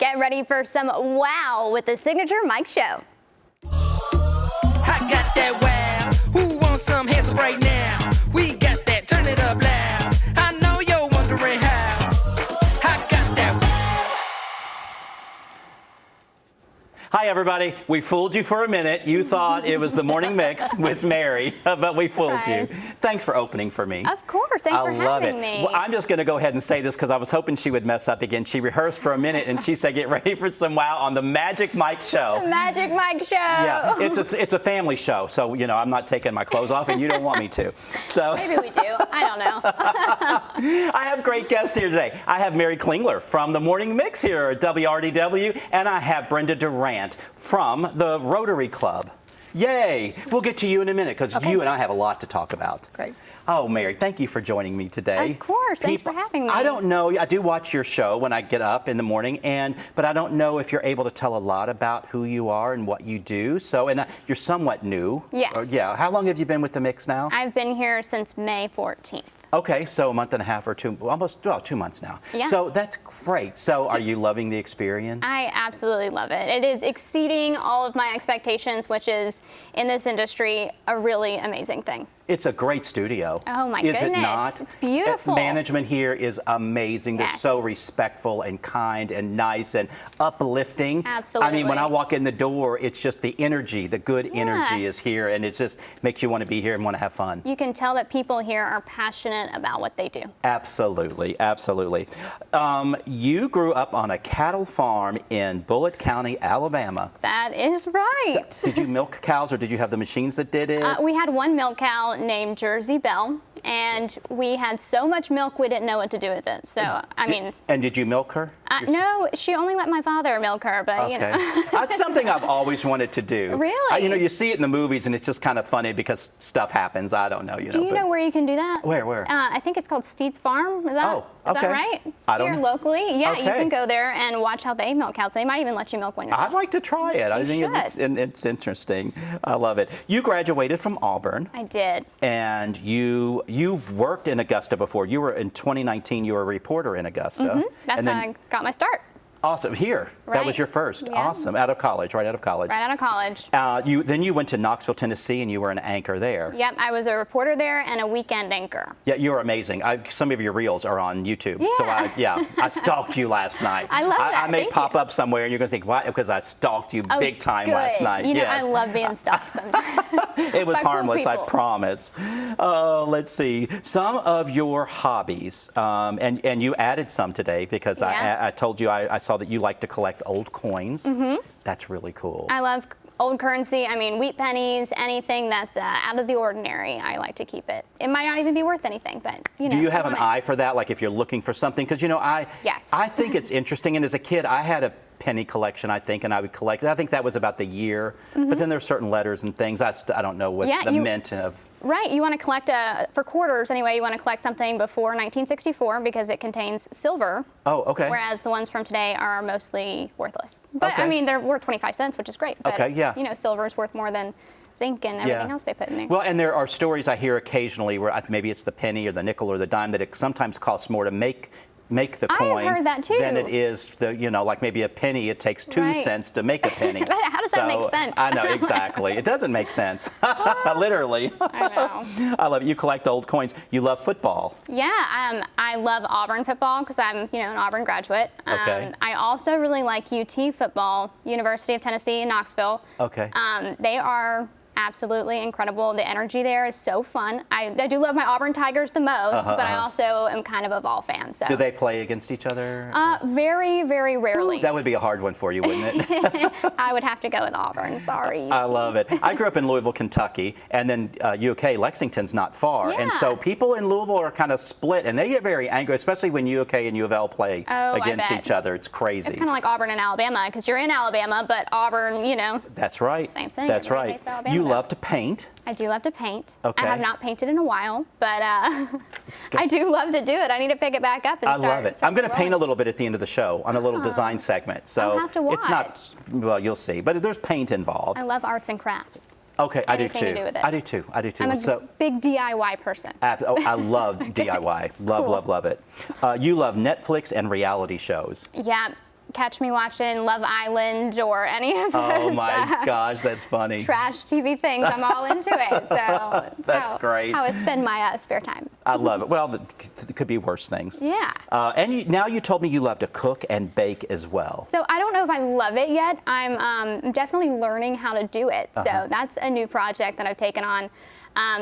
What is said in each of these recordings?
Get ready for some wow with the Signature Mike Show. I got that wow. Who wants some hands up right now? We got that. Turn it up loud. I know you're wondering how. I got that wow. Hi, everybody. We fooled you for a minute. You thought it was the morning mix with Mary, but we fooled you. Thanks for opening for me. Of course. Thanks for having me. Well, I'm just going to go ahead and say this because I was hoping she would mess up again. She rehearsed for a minute and she said, "Get ready for some wow on the Magic Mike Show." The Magic Mike Show. Yeah, it's a family show, so you know I'm not taking my clothes off, and you don't want me to. So maybe we do. I don't know. I have great guests here today. I have Mary Klingler from the Morning Mix here at WRDW, and I have Brenda Durant from the Rotary Club. Yay! We'll get to you in a minute because you and I have a lot to talk about. Great. Oh, Mary, thank you for joining me today. Of course. Thanks for having me. I don't know. I do watch your show when I get up in the morning, but I don't know if you're able to tell a lot about who you are and what you do. So, and you're somewhat new. Yes. Yeah. How long have you been with the Mix now? I've been here since May 14th. Okay, so a month and a half or two, almost 2 months now. Yeah. So that's great. So are you loving the experience? I absolutely love it. It is exceeding all of my expectations, which is, in this industry, a really amazing thing. It's a great studio. Oh my goodness. Is it goodness. not? It's beautiful. Management here is amazing. They're so respectful and kind and nice and uplifting. Absolutely. I mean, when I walk in the door, it's just the energy, the good energy is here, and it just makes you want to be here and want to have fun. You can tell that people here are passionate about what they do. Absolutely, absolutely. You grew up on a cattle farm in Bullitt County, Alabama. That is right. Did you milk cows, or did you have the machines that did it? We had one milk cow named Jersey Belle, and we had so much milk we didn't know what to do with it. So, I mean... And did you milk her? No, she only let my father milk her, but you know. That's something I've always wanted to do. Really? You know, you see it in the movies, and it's just kind of funny because stuff happens. I don't know, you know. Do you know where you can do that? Where? I think it's called Steed's Farm. Is that right? I don't Here know. locally. Yeah, you can go there and watch how they milk cows. They might even let you milk one yourself. I'd like to try it. I think it's interesting. I love it. You graduated from Auburn. I did. And you've worked in Augusta before. You were in 2019. You were a reporter in Augusta. Mm-hmm. That's how I got my start. Awesome. Here. Right. That was your first. Yeah. Awesome. Right out of college. Right out of college. Then you went to Knoxville, Tennessee, and you were an anchor there. Yep. I was a reporter there and a weekend anchor. Yeah, you're amazing. Some of your reels are on YouTube. Yeah. So I stalked you last night. I love that. I may pop up somewhere, and you're going to think, why? Because I stalked you big time last night. You know, I love being stalked sometimes. It was harmless, cool I promise. Let's see. Some of your hobbies, and you added some today because I told you I saw that you like to collect old coins. Mm-hmm. That's really cool. I love old currency. I mean, wheat pennies, anything that's out of the ordinary. I like to keep it. It might not even be worth anything, but you know. Do you have an eye for that? Like if you're looking for something? Because you know, I think it's interesting. And as a kid, I had a penny collection, I think, and I would collect. I think that was about the year. Mm-hmm. But then there's certain letters and things. I don't know what the mint of. Right. You want to collect, for quarters anyway, you want to collect something before 1964 because it contains silver. Oh, okay. Whereas the ones from today are mostly worthless. But I mean, they're worth 25 cents, which is great. But, you know, silver is worth more than zinc and everything else they put in there. Well, and there are stories I hear occasionally where maybe it's the penny or the nickel or the dime that it sometimes costs more to make the coin. I heard that too. Than it is like maybe a penny, it takes 2 cents to make a penny. How does that make sense? I know, exactly. It doesn't make sense. Literally. I know. I love it. You collect old coins. You love football. Yeah, I love Auburn football because I'm, an Auburn graduate. Okay. I also really like UT football, University of Tennessee in Knoxville. Okay. They are absolutely incredible. The energy there is so fun. I do love my Auburn Tigers the most, but I also am kind of a Vol fan. So. Do they play against each other? Very, very rarely. Ooh, that would be a hard one for you, wouldn't it? I would have to go with Auburn. Sorry. I love it. I grew up in Louisville, Kentucky, and then UK, Lexington's not far. Yeah. And so people in Louisville are kind of split, and they get very angry, especially when UK and U of L play against each other. It's crazy. It's kind of like Auburn and Alabama, because you're in Alabama, but Auburn, That's right. Same thing. That's right. You love to paint. I do love to paint. Okay. I have not painted in a while, but I do love to do it. I need to pick it back up and start. I love it. I'm going to paint a little bit at the end of the show on a little design segment. So I'll have to watch. It's not, well, you'll see, but there's paint involved. I love arts and crafts. Okay, I do Anything too. to do with it. I do too. I'm a big DIY person. I love DIY. Love it. You love Netflix and reality shows. Yeah. catch me watching Love Island or any of those. Oh my gosh, that's funny. Trash TV things. I'm all into it. So That's great. How I spend my spare time. I love it. Well, there could be worse things. Yeah. And now you told me you love to cook and bake as well. So I don't know if I love it yet. I'm definitely learning how to do it. So that's a new project that I've taken on.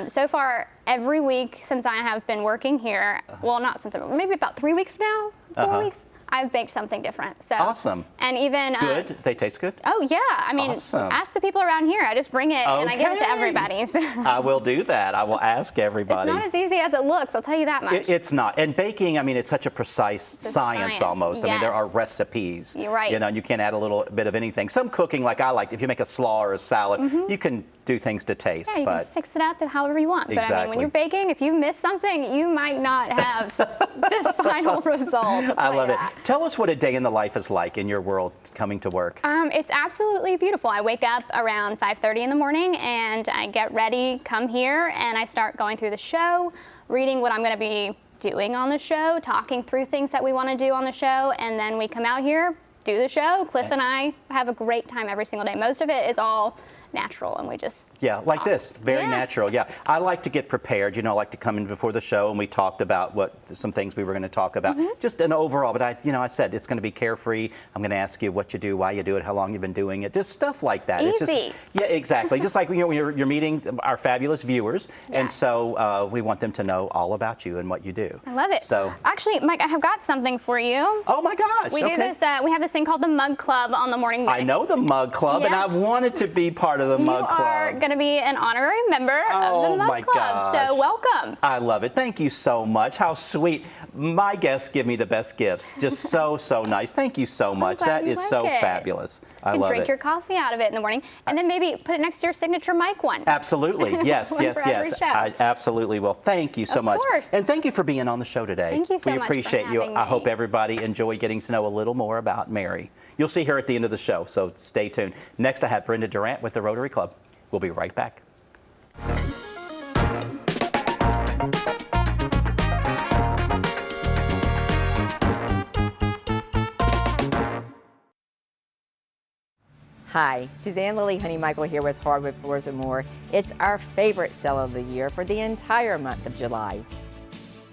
So far, every week since I have been working here, well, not since, maybe about 3 weeks now, 4 weeks, I've baked something different. So Awesome. And even Good? They taste good? Oh yeah, I mean, Awesome. ask the people around here. I just bring it and I give it to everybody. So. I will do that. I will ask everybody. It's not as easy as it looks, I'll tell you that much. It's not. And baking, I mean, it's such a precise science almost. I mean, there are yes. recipes. You're right. You know, and you can't add a little bit of anything. Some cooking, like I like, if you make a slaw or a salad, you can do things to taste. Yeah, you can fix it up however you want. But I mean, Exactly. when you're baking, if you miss something, you might not have the final result. I love it. Tell us what a day in the life is like in your world coming to work. It's absolutely beautiful. I wake up around 5:30 in the morning and I get ready, come here, and I start going through the show, reading what I'm going to be doing on the show, talking through things that we want to do on the show, and then we come out here, do the show. Cliff and I have a great time every single day. Most of it is all natural, and we just Like this, very Yeah. natural. Yeah, I like to get prepared. You know, I like to come in before the show, and we talked about some things we were going to talk about, just an overall. But I said it's going to be carefree. I'm going to ask you what you do, why you do it, how long you've been doing it, just stuff like that. It's Easy. just, yeah, exactly. Just like when you're meeting our fabulous viewers, and so we want them to know all about you and what you do. I love it. So, actually, Mike, I have got something for you. oh my gosh, We do this. We have this thing called the Mug Club on the Morning Mix. I know the Mug Club, and Yeah. I've wanted to be part of the Mug Club. You are going to be an honorary member of the Mug my Club, gosh. so welcome. I love it. Thank you so much. How sweet. My guests give me the best gifts. Just so nice. Thank you so much. glad That you is like so it. fabulous. I You can love drink it. your coffee out of it in the morning, and then maybe put it next to your signature mic one. Absolutely. Yes, One yes, for every yes. show. I absolutely will. Thank you so Of much. course. And thank you for being on the show today. Thank you so we much for appreciate you. having I hope me. everybody enjoyed getting to know a little more about Mary. You'll see her at the end of the show, so stay tuned. Next, I have Brenda Durant with the Rotary Club. We'll be right back. Hi, Suzanne Lily Honeymichael here with Hardwood Floors & More. It's our favorite sale of the year for the entire month of July.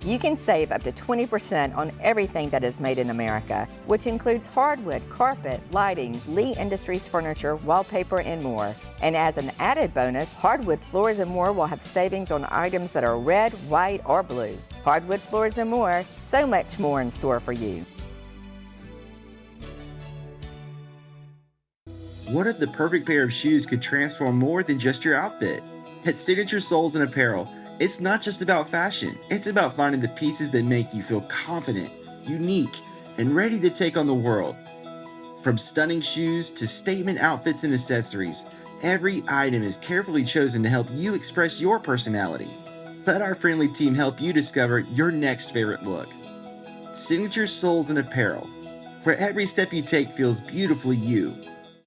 You can save up to 20% on everything that is made in America, which includes hardwood, carpet, lighting, Lee Industries furniture, wallpaper, and more. And as an added bonus, Hardwood Floors & More will have savings on items that are red, white, or blue. Hardwood Floors & More, so much more in store for you. What if the perfect pair of shoes could transform more than just your outfit? At Signature Soles and Apparel, it's not just about fashion. It's about finding the pieces that make you feel confident, unique, and ready to take on the world. From stunning shoes to statement outfits and accessories, every item is carefully chosen to help you express your personality. Let our friendly team help you discover your next favorite look. Signature Soles and Apparel, where every step you take feels beautifully you.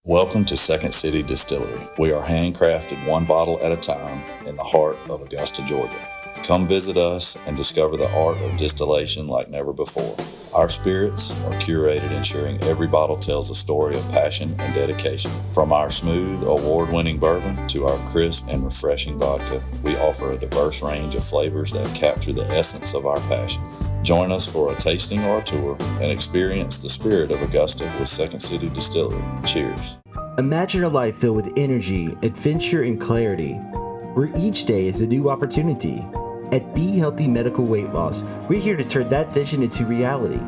Welcome to Second City Distillery. We are handcrafted one bottle at a time in the heart of Augusta, Georgia. Come visit us and discover the art of distillation like never before. Our spirits are curated, ensuring every bottle tells a story of passion and dedication. From our smooth, award-winning bourbon to our crisp and refreshing vodka, we offer a diverse range of flavors that capture the essence of our passion. Join us for a tasting or a tour and experience the spirit of Augusta with Second City Distillery. Cheers. Imagine a life filled with energy, adventure, and clarity, where each day is a new opportunity. At Be Healthy Medical Weight Loss, we're here to turn that vision into reality.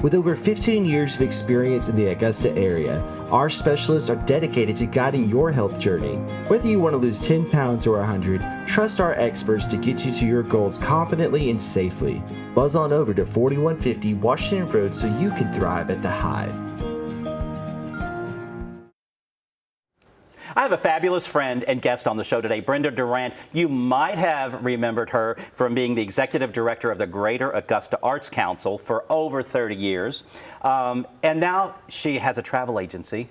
With over 15 years of experience in the Augusta area, our specialists are dedicated to guiding your health journey. Whether you want to lose 10 pounds or 100, trust our experts to get you to your goals confidently and safely. Buzz on over to 4150 Washington Road so you can thrive at the Hive. I have a fabulous friend and guest on the show today, Brenda Durant. You might have remembered her from being the executive director of the Greater Augusta Arts Council for over 30 years. And now she has a travel agency.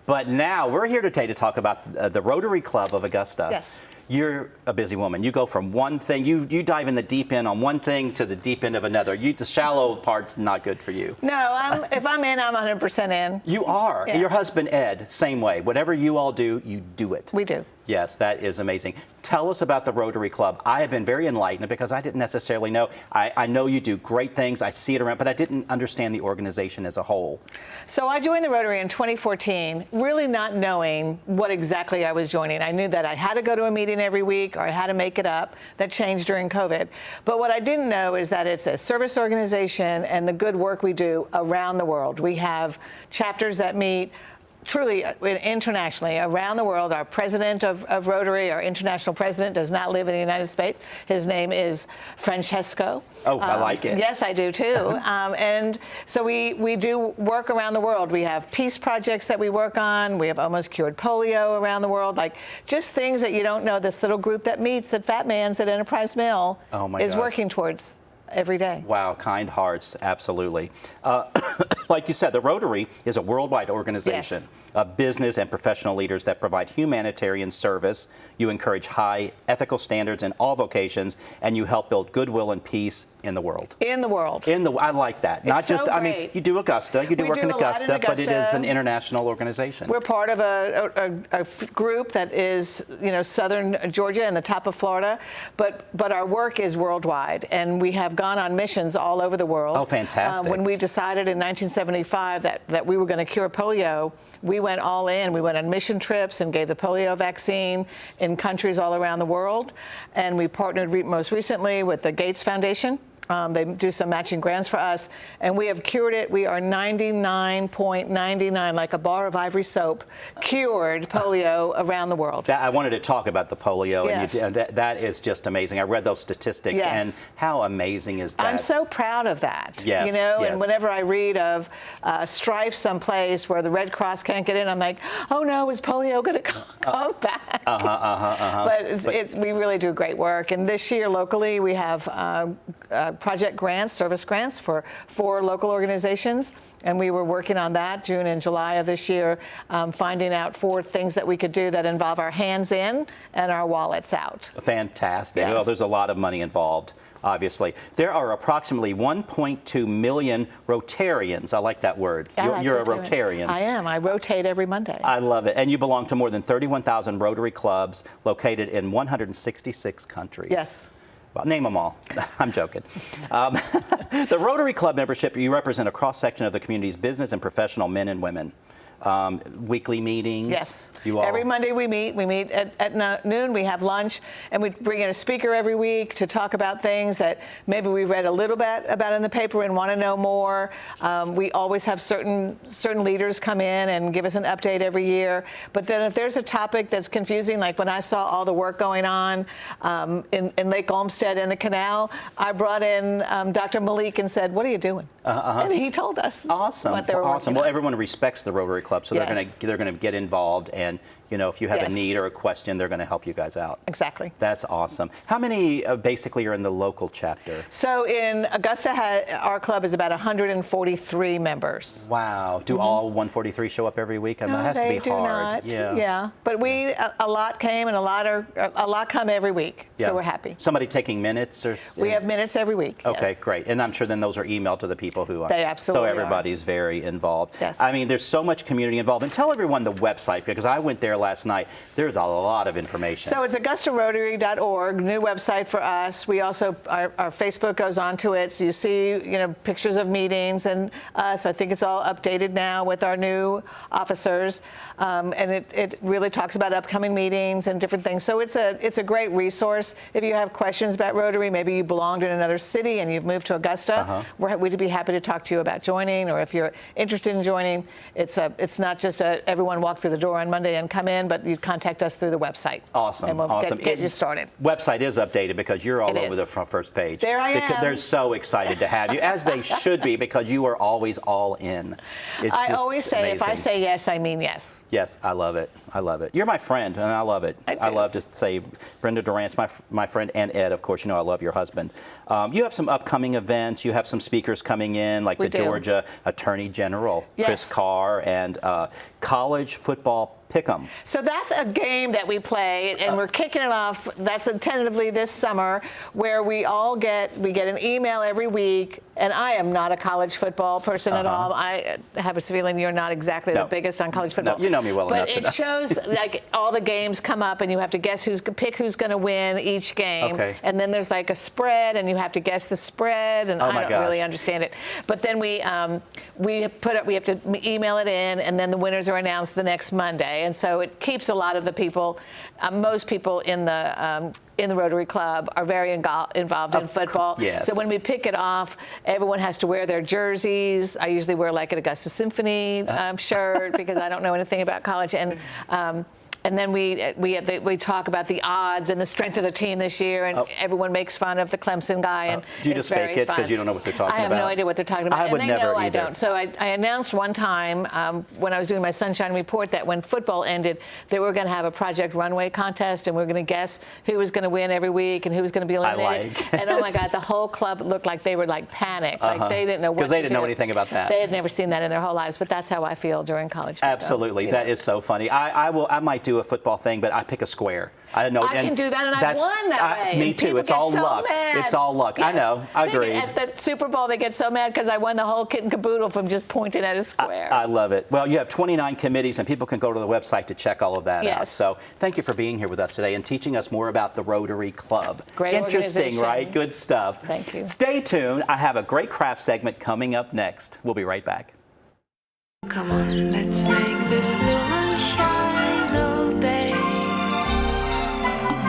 But now we're here today to talk about the Rotary Club of Augusta. Yes. You're a busy woman. You go from one thing, you dive in the deep end on one thing to the deep end of another. The shallow part's not good for you. No, if I'm in, I'm 100% in. You are. Yeah. Your husband, Ed, same way. Whatever you all do, you do it. We do. Yes, that is amazing. Tell us about the Rotary Club. I have been very enlightened because I didn't necessarily know. I know you do great things. I see it around, but I didn't understand the organization as a whole. So I joined the Rotary in 2014, really not knowing what exactly I was joining. I knew that I had to go to a meeting every week or I had to make it up. That changed during COVID. But what I didn't know is that it's a service organization and the good work we do around the world. We have chapters that meet truly internationally around the world. Our president of Rotary, our international president, does not live in the United States. His name is Francesco. Oh, I like it. Yes, I do too. And so we do work around the world. We have peace projects that we work on. We have almost cured polio around the world. Like just things that you don't know. This little group that meets at Fat Man's at Enterprise Mill is working towards every day. Wow, kind hearts, absolutely. Like you said, the Rotary is a worldwide organization of business and professional leaders that provide humanitarian service. You encourage high ethical standards in all vocations, and you help build goodwill and peace in the world. In the world. I like that. It's Not just, so I mean, great. you do Augusta, you do We work do in a lot Augusta, in but it is Augusta. an international organization. We're part of a group that is, southern Georgia and the top of Florida, but our work is worldwide, and we have gone on missions all over the world. Oh, fantastic. When we decided in 1975 that we were going to cure polio, we went all in. We went on mission trips and gave the polio vaccine in countries all around the world, and we partnered most recently with the Gates Foundation. They do some matching grants for us, and we have cured it. We are 99.99, like a bar of ivory soap, cured polio around the world. I wanted to talk about the polio, Yes. and that is just amazing. I read those statistics, Yes. and how amazing is that? I'm so proud of that. Yes, yes. And whenever I read of strife someplace where the Red Cross can't get in, I'm like, oh no, is polio going to come back? But we really do great work. And this year locally, we have project grants, service grants for 4 local organizations. And we were working on that June and July of this year, finding out 4 things that we could do that involve our hands in and our wallets out. Fantastic. Yes. Well, there's a lot of money involved, obviously. There are approximately 1.2 million Rotarians. I like that word. You're a Rotarian. I am. I rotate every Monday. I love it. And you belong to more than 31,000 Rotary clubs located in 166 countries. Yes. Well, name them all. I'm joking. The Rotary Club membership, you represent a cross-section of the community's business and professional men and women. Weekly meetings. Yes. You all... Every Monday we meet. We meet at noon. We have lunch, and we bring in a speaker every week to talk about things that maybe we read a little bit about in the paper and want to know more. We always have certain leaders come in and give us an update every year. But then if there's a topic that's confusing, like when I saw all the work going on in Lake Olmsted and the canal, I brought in Dr. Malik and said, "What are you doing?" And he told us. Awesome. What they were Awesome. working Well, on. everyone respects the Rotary Club, so Yes. they're going to get involved, and if you have Yes. a need or a question, they're going to help you guys out. Exactly. That's awesome. How many basically are in the local chapter? So in Augusta, our club is about 143 members. Wow. Do all 143 show up every week? I mean, No, that has to they be do hard. not. Yeah. But a lot came, and a lot come every week. Yeah. So we're happy. Somebody taking minutes or? We have minutes every week. Okay, yes. great. And I'm sure then those are emailed to the people who are. They absolutely So are. everybody's very involved. Yes. I mean, there's so much community involved. And tell everyone the website, because I went there last night. There's a lot of information. So it's AugustaRotary.org, new website for us. We also, our Facebook goes onto it, so you see, pictures of meetings and us. I think it's all updated now with our new officers, and it really talks about upcoming meetings and different things. So it's a great resource. If you have questions about Rotary, maybe you belonged in another city and you've moved to Augusta, we'd be happy to talk to you about joining, or if you're interested in joining, it's not just everyone walk through the door on Monday and come in, but you contact us through the website. Awesome. And we'll awesome. get you started. Website is updated because you're all It over is. the first page. There I am. They're so excited to have you, as they should be, because you are always all in. It's I just always say, if I amazing. say yes, I mean yes. Yes, I love it. I love it. You're my friend, and I love it. I do. I love to say Brenda Durant's my friend, and Ed, of course, I love your husband. You have some upcoming events. You have some speakers coming in, like We the do. Georgia Attorney General, Yes. Chris Carr, and college football Pick 'em. So that's a game that we play, and we're kicking it off. That's tentatively this summer, where we get an email every week. And I am not a college football person at all. I have a feeling you're not exactly the biggest on college football. No, you know me well enough to know. But it shows like all the games come up, and you have to guess who's going to win each game. Okay. And then there's like a spread, and you have to guess the spread. And I don't really understand it. But then we have to email it in, and then the winners are announced the next Monday. And so it keeps a lot of the people, most people in the Rotary Club are very involved in football. Yes. So when we pick it off, everyone has to wear their jerseys. I usually wear like an Augusta Symphony shirt because I don't know anything about college. And then we talk about the odds and the strength of the team this year, and everyone makes fun of the Clemson guy. And do you just fake it because you don't know what they're talking about? I have no idea what they're talking about. I would and they never know I either. don't. So I announced one time when I was doing my Sunshine Report that when football ended, they were going to have a Project Runway contest, and we were going to guess who was going to win every week and who was going to be eliminated. And oh my God, the whole club looked like they were like panicked, like they didn't know what to do. Because they didn't know anything about that. They had never seen that in their whole lives, but that's how I feel during college football. Absolutely, that is so funny. I might do a football thing, but I pick a square. I know. I can do that, and I've won that way. Me And too. people It's get all so luck. mad. It's all luck. Yes. I know. Agreed. At the Super Bowl, they get so mad because I won the whole kit and caboodle from just pointing at a square. I love it. Well, you have 29 committees, and people can go to the website to check all of that out. So thank you for being here with us today and teaching us more about the Rotary Club. Great Interesting, right? Good stuff. Thank you. Stay tuned. I have a great craft segment coming up next. We'll be right back. Come on, let's make this moon shine all day.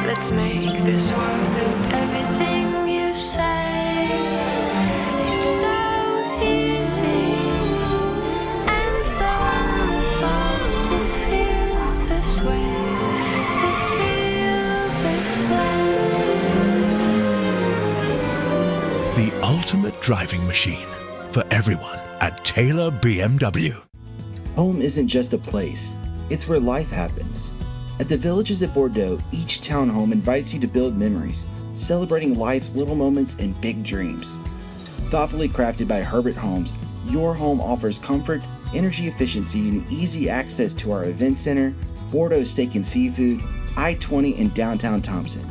Let's make this world with everything you say. It's so easy and so wonderful to feel this way. To feel this way. The ultimate driving machine for everyone at Taylor BMW. Home isn't just a place, it's where life happens. At the Villages at Bordeaux, each townhome invites you to build memories, celebrating life's little moments and big dreams. Thoughtfully crafted by Herbert Homes, your home offers comfort, energy efficiency, and easy access to our event center, Bordeaux Steak and Seafood, I-20 in downtown Thompson.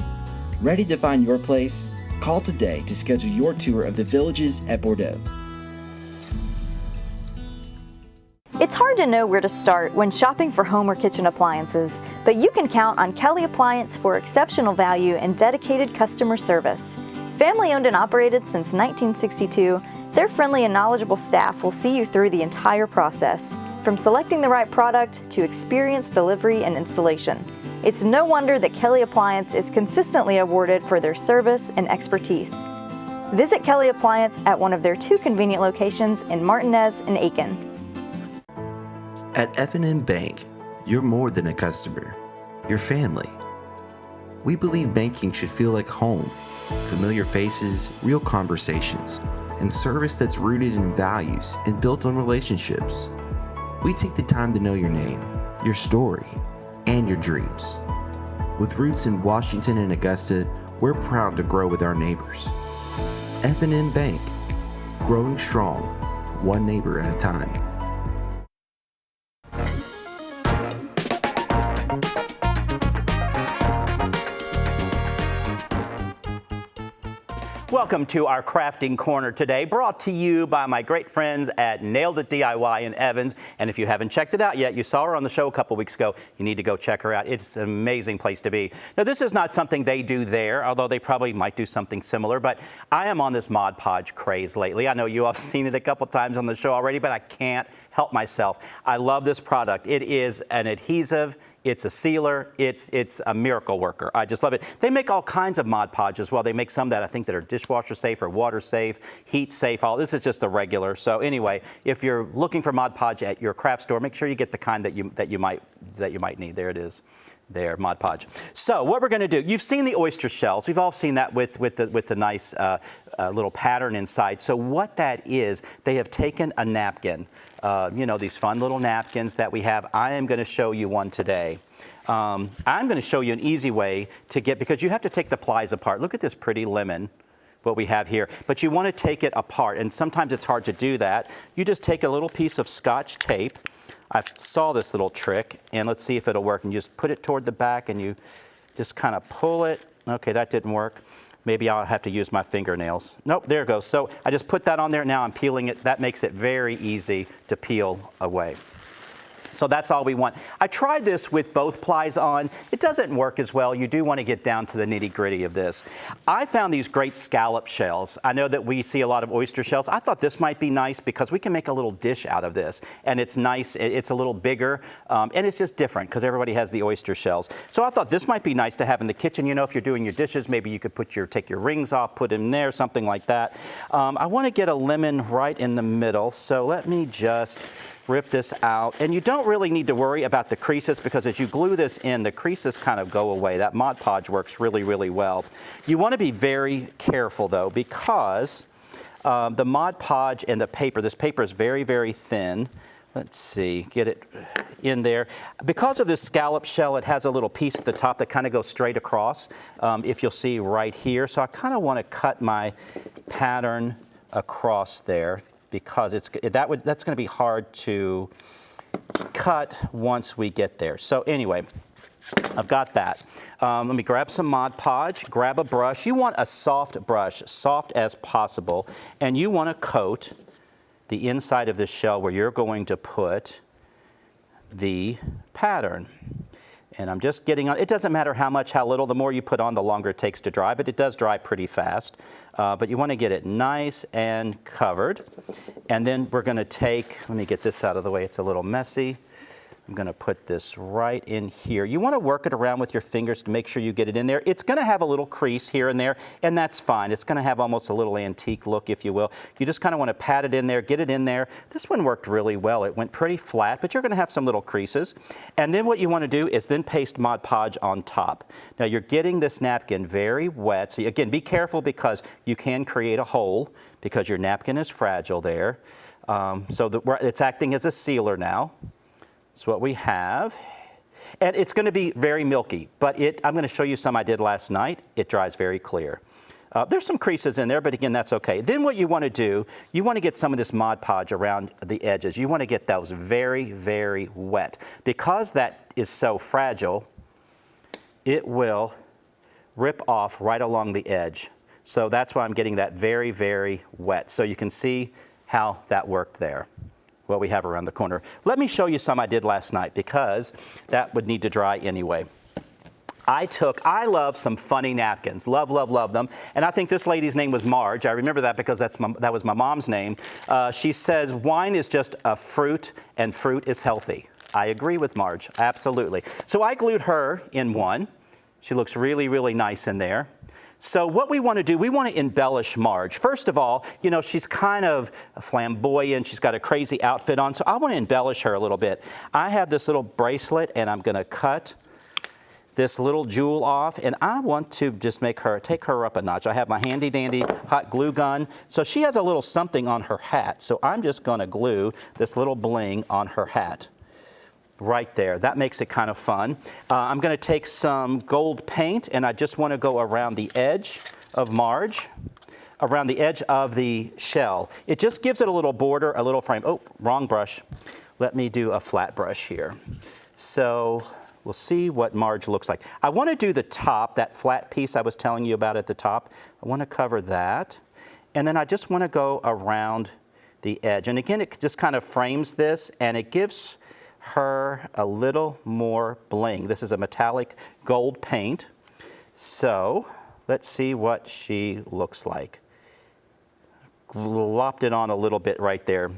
Ready to find your place? Call today to schedule your tour of the Villages at Bordeaux. It's hard to know where to start when shopping for home or kitchen appliances, but you can count on Kelly Appliance for exceptional value and dedicated customer service. Family owned and operated since 1962, their friendly and knowledgeable staff will see you through the entire process, from selecting the right product to experienced delivery and installation. It's no wonder that Kelly Appliance is consistently awarded for their service and expertise. Visit Kelly Appliance at one of their 2 convenient locations in Martinez and Aiken. At F&M Bank, you're more than a customer. You're family. We believe banking should feel like home. Familiar faces, real conversations, and service that's rooted in values and built on relationships. We take the time to know your name, your story, and your dreams. With roots in Washington and Augusta, we're proud to grow with our neighbors. F&M Bank, growing strong, one neighbor at a time. Welcome to our crafting corner today, brought to you by my great friends at Nailed It DIY in Evans. And if you haven't checked it out yet, you saw her on the show a couple weeks ago, you need to go check her out. It's an amazing place to be. Now, this is not something they do there, although they probably might do something similar, but I am on this Mod Podge craze lately. I know you all have seen it a couple times on the show already, but I can't help myself. I love this product. It is an adhesive. It's a sealer. It's a miracle worker. I just love it. They make all kinds of Mod Podge as well. They make some that I think that are dishwasher safe or water safe, heat safe. All this is just the regular. So anyway, if you're looking for Mod Podge at your craft store, make sure you get the kind that you might need. There it is. There, Mod Podge. So what we're going to do, you've seen the oyster shells. We've all seen that with the nice little pattern inside. So what that is, they have taken a napkin. These fun little napkins that we have. I am going to show you one today. I'm going to show you an easy way to get, because you have to take the plies apart. Look at this pretty lemon what we have here. But you want to take it apart, and sometimes it's hard to do that. You just take a little piece of Scotch tape. I saw this little trick, and let's see if it'll work. And you just put it toward the back, and you just kind of pull it. Okay, that didn't work. Maybe I'll have to use my fingernails. Nope, there it goes. So I just put that on there. Now I'm peeling it. That makes it very easy to peel away. So that's all we want. I tried this with both plies on. It doesn't work as well. You do want to get down to the nitty-gritty of this. I found these great scallop shells. I know that we see a lot of oyster shells. I thought this might be nice because we can make a little dish out of this. And it's nice. It's a little bigger. And it's just different because everybody has the oyster shells. So I thought this might be nice to have in the kitchen. You know, if you're doing your dishes, maybe you could take your rings off, put them in there, something like that. I want to get a lemon right in the middle. So let me just rip this out. And you don't really need to worry about the creases because as you glue this in, the creases kind of go away. That Mod Podge works really, really well. You want to be very careful though because the Mod Podge and the paper, this paper is very, very thin. Let's see, get it in there. Because of this scallop shell, it has a little piece at the top that kind of goes straight across, if you'll see right here. So I kind of want to cut my pattern across there, because that's going to be hard to cut once we get there. So anyway, I've got that. Let me grab some Mod Podge, grab a brush. You want a soft brush, soft as possible, and you want to coat the inside of this shell where you're going to put the pattern. And I'm just getting on. It doesn't matter how much, how little. The more you put on, the longer it takes to dry, but it does dry pretty fast. But you want to get it nice and covered. And then we're going to take, let me get this out of the way. It's a little messy. I'm going to put this right in here. You want to work it around with your fingers to make sure you get it in there. It's going to have a little crease here and there, and that's fine. It's going to have almost a little antique look, if you will. You just kind of want to pat it in there, get it in there. This one worked really well. It went pretty flat, but you're going to have some little creases. And then what you want to do is then paste Mod Podge on top. Now you're getting this napkin very wet. So again, be careful because you can create a hole because your napkin is fragile there. It's acting as a sealer now. That's what we have. And it's going to be very milky, but I'm going to show you some I did last night. It dries very clear. There's some creases in there, but again, that's okay. Then what you want to do, you want to get some of this Mod Podge around the edges. You want to get those very, very wet. Because that is so fragile, it will rip off right along the edge. So that's why I'm getting that very, very wet. So you can see how that worked there. What we have around the corner. Let me show you some I did last night because that would need to dry anyway. I love some funny napkins. Love, love, love them. And I think this lady's name was Marge. I remember that because that was my mom's name. She says wine is just a fruit and fruit is healthy. I agree with Marge, absolutely. So I glued her in one. She looks really, really nice in there. So what we want to do, we want to embellish Marge. First of all, you know, she's kind of flamboyant. She's got a crazy outfit on. So I want to embellish her a little bit. I have this little bracelet, and I'm going to cut this little jewel off. And I want to just take her up a notch. I have my handy dandy hot glue gun. So she has a little something on her hat. So I'm just going to glue this little bling on her hat. Right there. That makes it kind of fun. I'm going to take some gold paint, and I just want to go around the edge of Marge, around the edge of the shell. It just gives it a little border, a little frame. Oh, wrong brush. Let me do a flat brush here. So we'll see what Marge looks like. I want to do the top, that flat piece I was telling you about at the top. I want to cover that. And then I just want to go around the edge. And again, it just kind of frames this, and it gives her a little more bling. This is a metallic gold paint. So let's see what she looks like. Glopped it on a little bit right there.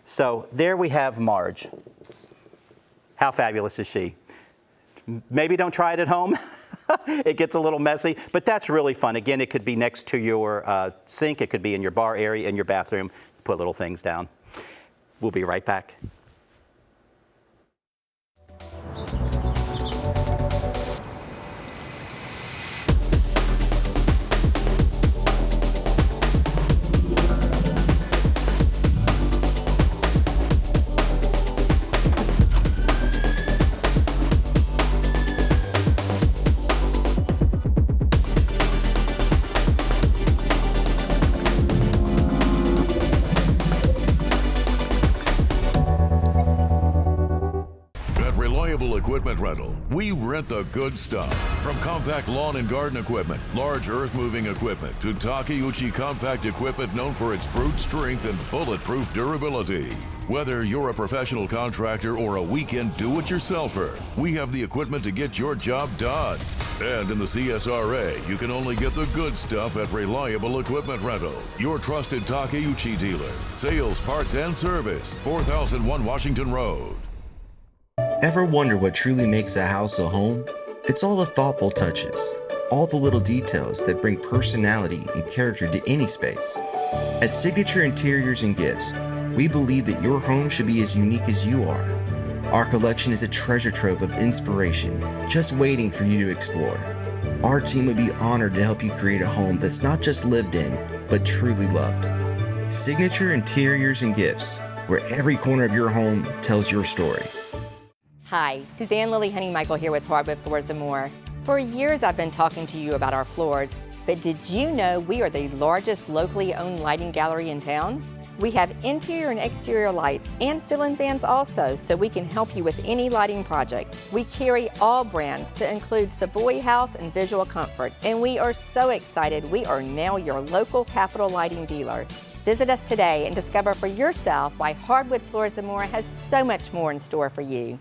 So there we have Marge. How fabulous is she? Maybe don't try it at home. It gets a little messy, but that's really fun. Again, it could be next to your sink. It could be in your bar area, in your bathroom. Put little things down. We'll be right back. Reliable Equipment Rental. We rent the good stuff. From compact lawn and garden equipment, large earth-moving equipment, to Takeuchi compact equipment known for its brute strength and bulletproof durability. Whether you're a professional contractor or a weekend do-it-yourselfer, we have the equipment to get your job done. And in the CSRA, you can only get the good stuff at Reliable Equipment Rental, your trusted Takeuchi dealer. Sales, parts, and service, 4001 Washington Road. Ever wonder what truly makes a house a home? It's all the thoughtful touches, all the little details that bring personality and character to any space. At Signature Interiors and Gifts, we believe that your home should be as unique as you are. Our collection is a treasure trove of inspiration, just waiting for you to explore. Our team would be honored to help you create a home that's not just lived in, but truly loved. Signature Interiors and Gifts, where every corner of your home tells your story. Hi, Suzanne Lily Honey-Michael here with Hardwood Floors & More. For years I've been talking to you about our floors, but did you know we are the largest locally owned lighting gallery in town? We have interior and exterior lights and ceiling fans also, so we can help you with any lighting project. We carry all brands to include Savoy House and Visual Comfort, and we are so excited we are now your local Capital Lighting dealer. Visit us today and discover for yourself why Hardwood Floors & More has so much more in store for you.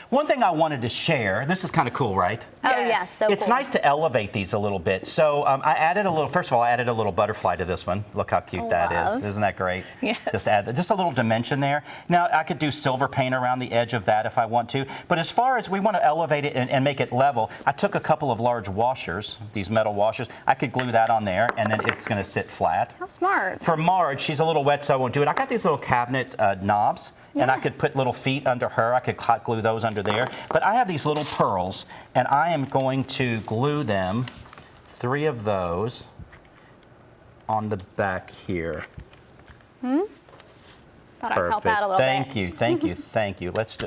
One thing I wanted to share, this is kind of cool, right? Oh, yes, so It's cool. nice to elevate these a little bit. So I added a little, first of all, I added a little butterfly to this one. Look how cute that is. Isn't that great? Yes. Just add just a little dimension there. Now, I could do silver paint around the edge of that if I want to. But as far as we want to elevate it and make it level, I took a couple of large washers, these metal washers. I could glue that on there, and then it's going to sit flat. How smart. For Marge, she's a little wet, so I won't do it. I got these little cabinet knobs. And I could put little feet under her. I could hot glue those under there. But I have these little pearls, and I am going to glue them, 3 of those, on the back here. Thought I'd help out a little Thank bit. you, thank you, thank you. Let's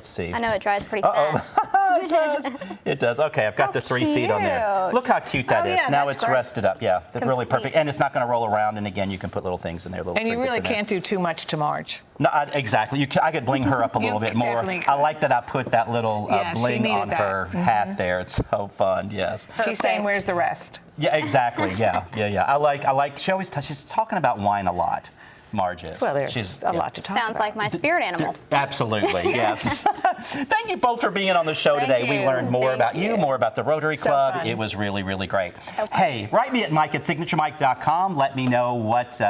see. I know it dries pretty fast. It does. It does. Okay, I've got the 3 feet on there. cute. Look how cute that Oh, is. yeah, Now that's it's great. rested up. Yeah, that's really Complete. perfect. And it's not going to roll around. And again, you can put little things in there. Little And you trinkets really in there. can't do too much to Marge. No, exactly. I could bling her up a You little bit more. definitely I could. like that I put that little Yeah, she bling needed on that. her hat there. It's so fun. Yes. She's saying, where's the rest? Yeah, exactly. Yeah. I like. She's talking about wine a lot. Marge is. Well, there's She's a lot to talk Sounds about. like my spirit animal. Absolutely, yes. Thank you both for being on the show Thank today. We you. learned more Thank about you, more about the Rotary So Club. fun. It was really, really great. Hey, write me at mike@signaturemike.com. Let me know what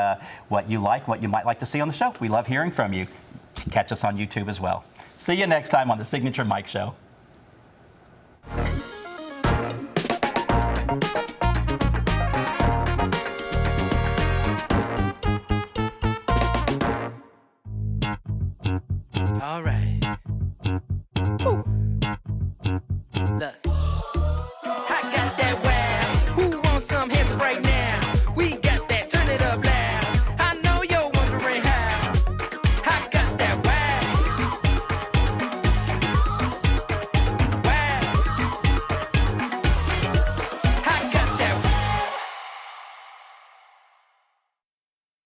you like, what you might like to see on the show. We love hearing from you. Catch us on YouTube as well. See you next time on the Signature Mike Show. Alright,